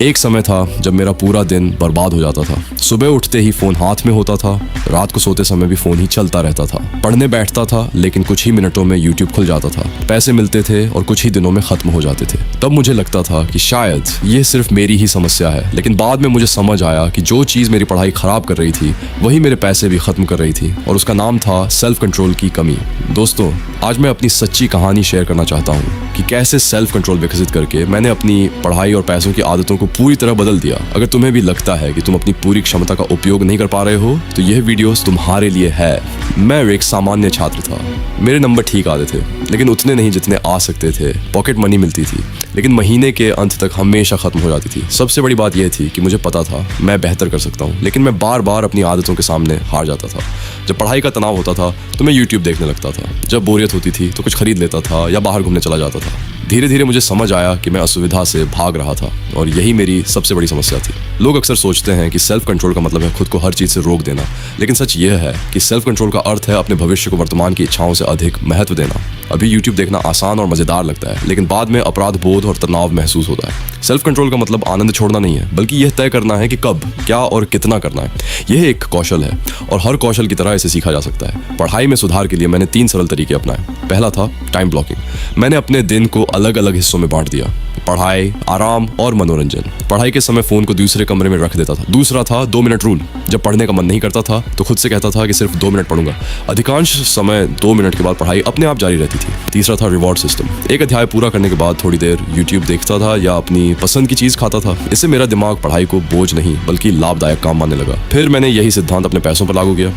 एक समय था जब मेरा पूरा दिन बर्बाद हो जाता था। सुबह उठते ही फोन हाथ में होता था, रात को सोते समय भी फोन ही चलता रहता था। पढ़ने बैठता था लेकिन कुछ ही मिनटों में यूट्यूब खुल जाता था। पैसे मिलते थे और कुछ ही दिनों में खत्म हो जाते थे। तब मुझे लगता था कि शायद ये सिर्फ मेरी ही समस्या है, लेकिन बाद में मुझे समझ आया कि जो चीज़ मेरी पढ़ाई खराब कर रही थी वही मेरे पैसे भी खत्म कर रही थी, और उसका नाम था सेल्फ कंट्रोल की कमी। दोस्तों, आज मैं अपनी सच्ची कहानी शेयर करना चाहता हूँ कि कैसे सेल्फ कंट्रोल विकसित करके मैंने अपनी पढ़ाई और पैसों की आदतों को पूरी तरह बदल दिया। अगर तुम्हें भी लगता है कि तुम अपनी पूरी क्षमता का उपयोग नहीं कर पा रहे हो तो यह वीडियो तुम्हारे लिए है। मैं एक सामान्य छात्र था। मेरे नंबर ठीक आते थे, लेकिन उतने नहीं जितने आ सकते थे। पॉकेट मनी मिलती थी, लेकिन महीने के अंत तक हमेशा खत्म हो जाती थी। सबसे बड़ी बात यह थी कि मुझे पता था मैं बेहतर कर सकता हूँ, लेकिन मैं बार बार अपनी आदतों के सामने हार जाता था। जब पढ़ाई का तनाव होता था तो मैं यूट्यूब देखने लगता था। जब बोरियत होती थी तो कुछ खरीद लेता था या बाहर घूमने चला जाता था। धीरे धीरे मुझे समझ आया कि मैं असुविधा से भाग रहा था, और यही मेरी सबसे बड़ी समस्या थी। लोग अक्सर सोचते हैं कि सेल्फ कंट्रोल का मतलब है खुद को हर चीज़ से रोक देना, लेकिन सच यह है कि सेल्फ कंट्रोल का अर्थ है अपने भविष्य को वर्तमान की इच्छाओं से अधिक महत्व देना। अभी यूट्यूब देखना आसान और मज़ेदार लगता है, लेकिन बाद में अपराध बोध और तनाव महसूस होता है। सेल्फ कंट्रोल का मतलब आनंद छोड़ना नहीं है, बल्कि यह तय करना है कि कब, क्या और कितना करना है। यह एक कौशल है, और हर कौशल की तरह इसे सीखा जा सकता है। पढ़ाई में सुधार के लिए मैंने 3 सरल तरीके अपनाए। पहला था टाइम ब्लॉकिंग। मैंने अपने दिन को अलग अलग हिस्सों में बांट दिया: पढ़ाई, आराम और मनोरंजन। पढ़ाई के समय फोन को दूसरे कमरे में रख देता था। दूसरा था 2 मिनट रूल। जब पढ़ने का मन नहीं करता था तो खुद से कहता था कि सिर्फ 2 मिनट पढ़ूंगा। अधिकांश समय 2 मिनट के बाद पढ़ाई अपने आप जारी रहती थी। तीसरा था रिवॉर्ड सिस्टम। एक अध्याय पूरा करने के बाद थोड़ी देर यूट्यूब देखता था या अपनी पसंद की चीज खाता था। इससे मेरा दिमाग पढ़ाई को बोझ नहीं बल्कि लाभदायक काम मानने लगा। फिर मैंने यही सिद्धांत अपने पैसों पर लागू किया।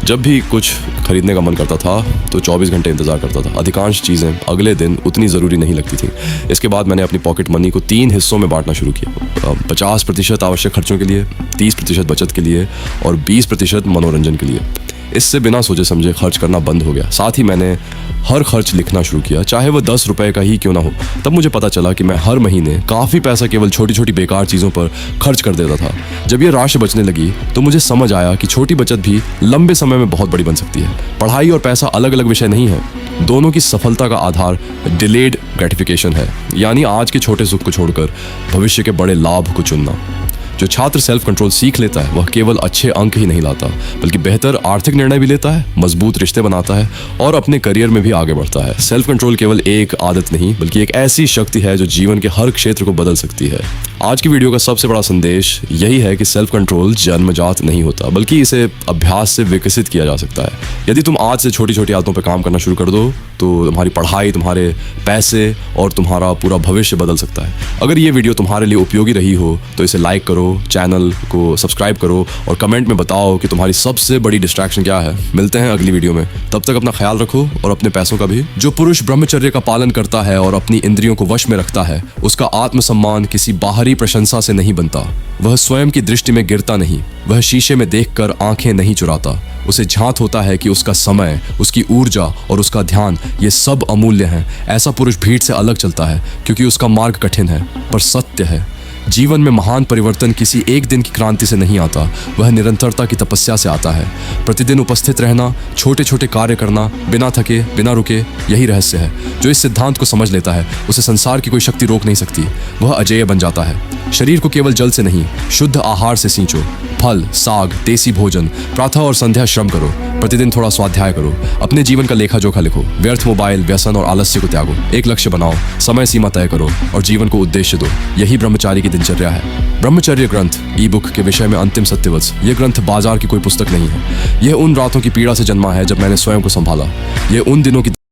जब भी कुछ खरीदने का मन करता था तो 24 घंटे इंतजार करता था। अधिकांश चीज़ें अगले दिन उतनी ज़रूरी नहीं लगती थी। इसके बाद मैंने अपनी पॉकेट मनी को 3 हिस्सों में बांटना शुरू किया: 50% आवश्यक खर्चों के लिए, 30% बचत के लिए और 20% मनोरंजन के लिए। इससे बिना सोचे समझे खर्च करना बंद हो गया। साथ ही मैंने हर खर्च लिखना शुरू किया, चाहे वह 10 रुपए का ही क्यों ना हो। तब मुझे पता चला कि मैं हर महीने काफ़ी पैसा केवल छोटी छोटी बेकार चीज़ों पर खर्च कर देता था। जब ये राशि बचने लगी तो मुझे समझ आया कि छोटी बचत भी लंबे समय में बहुत बड़ी बन सकती है। पढ़ाई और पैसा अलग अलग विषय नहीं है। दोनों की सफलता का आधार डिलेड ग्रेटिफिकेशन है, यानी आज के छोटे सुख को छोड़कर भविष्य के बड़े लाभ को चुनना। जो छात्र सेल्फ कंट्रोल सीख लेता है वह केवल अच्छे अंक ही नहीं लाता, बल्कि बेहतर आर्थिक निर्णय भी लेता है, मजबूत रिश्ते बनाता है और अपने करियर में भी आगे बढ़ता है। सेल्फ कंट्रोल केवल एक आदत नहीं बल्कि एक ऐसी शक्ति है जो जीवन के हर क्षेत्र को बदल सकती है। आज की वीडियो का सबसे बड़ा संदेश यही है कि सेल्फ कंट्रोल जन्मजात नहीं होता, बल्कि इसे अभ्यास से विकसित किया जा सकता है। यदि तुम आज से छोटी छोटी आदतों पर काम करना शुरू कर दो तो तुम्हारी पढ़ाई, तुम्हारे पैसे और तुम्हारा पूरा भविष्य बदल सकता है। अगर ये वीडियो तुम्हारे लिए उपयोगी रही हो तो इसे लाइक करो, चैनल को सब्सक्राइब करो और कमेंट में बताओ कि तुम्हारी सबसे बड़ी डिस्ट्रैक्शन क्या है। मिलते हैं अगली वीडियो में। तब तक अपना ख्याल रखो और अपने पैसों का भी। जो पुरुष ब्रह्मचर्य का पालन करता है और अपनी इंद्रियों को वश में रखता है, उसका आत्मसम्मान किसी बाहरी प्रशंसा से नहीं बनता। वह स्वयं की दृष्टि में गिरता नहीं। वह शीशे में देखकर आंखें नहीं चुराता। उसे झांत होता है कि उसका समय, उसकी ऊर्जा और उसका ध्यान ये सब अमूल्य हैं। ऐसा पुरुष भीड़ से अलग चलता है क्योंकि उसका मार्ग कठिन है पर सत्य है। जीवन में महान परिवर्तन किसी एक दिन की क्रांति से नहीं आता, वह निरंतरता की तपस्या से आता है। प्रतिदिन उपस्थित रहना, छोटे छोटे कार्य करना, बिना थके, बिना रुके, यही रहस्य है। जो इस सिद्धांत को समझ लेता है उसे संसार की कोई शक्ति रोक नहीं सकती। वह अजेय बन जाता है। शरीर को केवल जल से नहीं, शुद्ध आहार से सींचो। फल, साग, देसी भोजन, प्रातः और संध्या श्रम करो। प्रतिदिन थोड़ा स्वाध्याय करो। अपने जीवन का लेखा जोखा लिखो। व्यर्थ मोबाइल, व्यसन और आलस्य को त्यागो। एक लक्ष्य बनाओ, समय सीमा तय करो और जीवन को उद्देश्य दो। यही ब्रह्मचारी की दिनचर्या है। ब्रह्मचर्य ग्रंथ ई बुक के विषय में अंतिम सत्यवत्स। यह ग्रंथ बाजार की कोई पुस्तक नहीं है। यह उन रातों की पीड़ा से जन्मा है जब मैंने स्वयं को संभाला। यह उन दिनों की